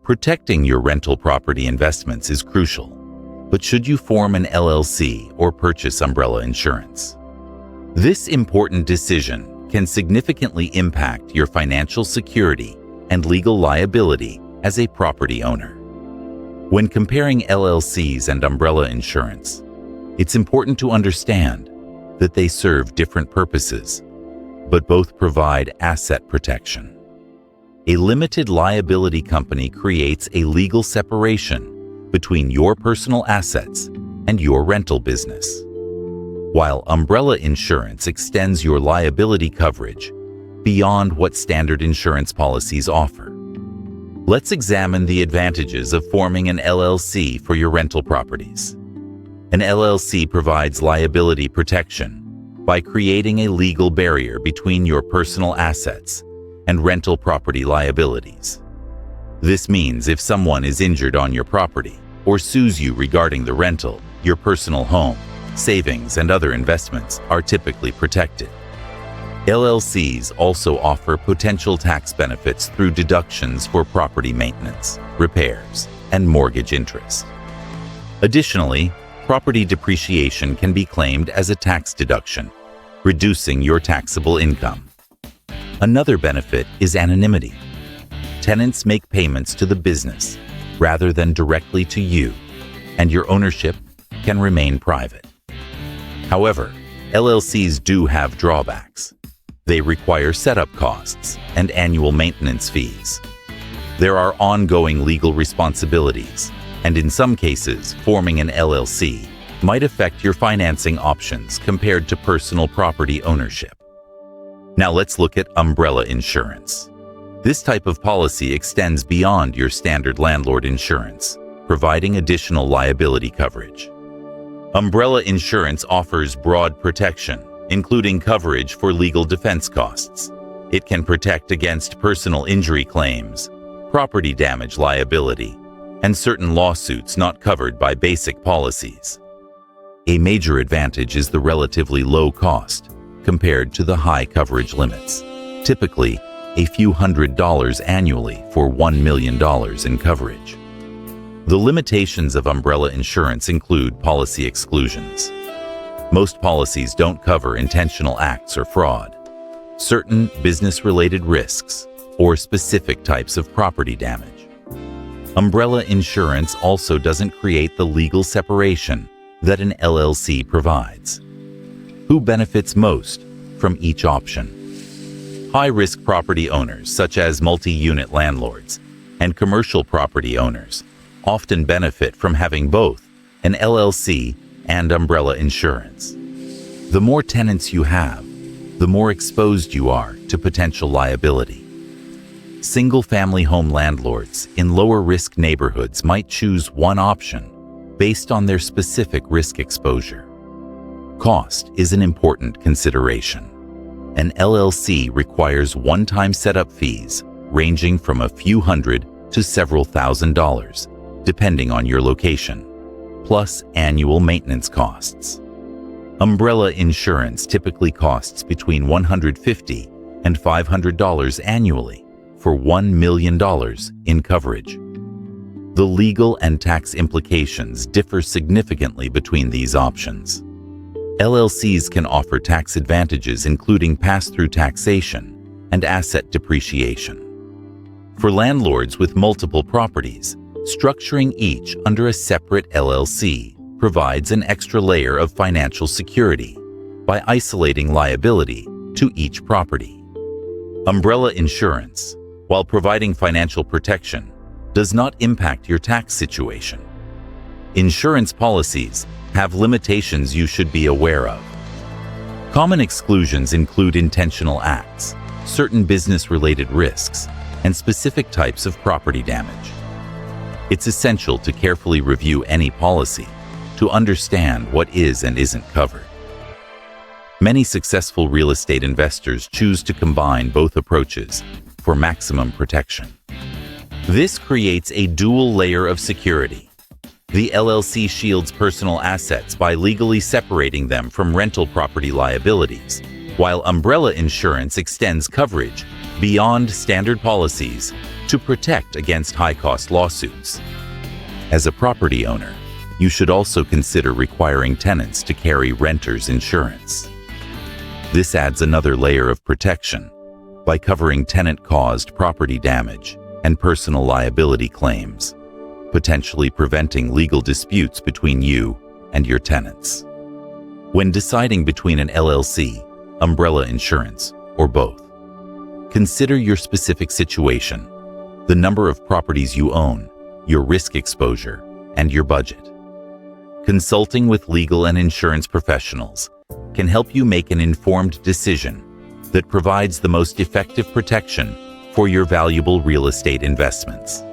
Protecting your rental property investments is crucial, but should you form an LLC or purchase umbrella insurance? This important decision can significantly impact your financial security and legal liability as a property owner. When comparing LLCs and umbrella insurance, it's important to understand that they serve different purposes, but both provide asset protection. A limited liability company creates a legal separation between your personal assets and your rental business, while umbrella insurance extends your liability coverage beyond what standard insurance policies offer. Let's examine the advantages of forming an LLC for your rental properties. An LLC provides liability protection by creating a legal barrier between your personal assets and rental property liabilities. This means if someone is injured on your property or sues you regarding the rental, your personal home, savings, and other investments are typically protected. LLCs also offer potential tax benefits through deductions for property maintenance, repairs, and mortgage interest. Additionally, property depreciation can be claimed as a tax deduction, reducing your taxable income. Another benefit is anonymity. Tenants make payments to the business rather than directly to you, and your ownership can remain private. However, LLCs do have drawbacks. They require setup costs and annual maintenance fees. There are ongoing legal responsibilities, and in some cases, forming an LLC might affect your financing options compared to personal property ownership. Now let's look at umbrella insurance. This type of policy extends beyond your standard landlord insurance, providing additional liability coverage. Umbrella insurance offers broad protection, including coverage for legal defense costs. It can protect against personal injury claims, property damage liability, and certain lawsuits not covered by basic policies. A major advantage is the relatively low cost compared to the high coverage limits, typically a few $100s annually for $1 million in coverage. The limitations of umbrella insurance include policy exclusions. Most policies don't cover intentional acts or fraud, certain business-related risks, or specific types of property damage. Umbrella insurance also doesn't create the legal separation that an LLC provides. Who benefits most from each option? High-risk property owners, such as multi-unit landlords, and commercial property owners often benefit from having both an LLC and umbrella insurance. The more tenants you have, the more exposed you are to potential liability. Single-family home landlords in lower-risk neighborhoods might choose one option based on their specific risk exposure. Cost is an important consideration. An LLC requires one-time setup fees ranging from a few hundred to several $1,000s, depending on your location, plus annual maintenance costs. Umbrella insurance typically costs between $150 and $500 annually for $1 million in coverage. The legal and tax implications differ significantly between these options. LLCs can offer tax advantages including pass-through taxation and asset depreciation. For landlords with multiple properties, structuring each under a separate LLC provides an extra layer of financial security by isolating liability to each property. Umbrella insurance, while providing financial protection, does not impact your tax situation. Insurance policies have limitations you should be aware of. Common exclusions include intentional acts, certain business-related risks, and specific types of property damage. It's essential to carefully review any policy to understand what is and isn't covered. Many successful real estate investors choose to combine both approaches for maximum protection. This creates a dual layer of security. The LLC shields personal assets by legally separating them from rental property liabilities, while umbrella insurance extends coverage beyond standard policies to protect against high-cost lawsuits. As a property owner, you should also consider requiring tenants to carry renters insurance. This adds another layer of protection by covering tenant-caused property damage and personal liability claims, potentially preventing legal disputes between you and your tenants. When deciding between an LLC, umbrella insurance, or both, consider your specific situation, the number of properties you own, your risk exposure, and your budget. Consulting with legal and insurance professionals can help you make an informed decision that provides the most effective protection for your valuable real estate investments.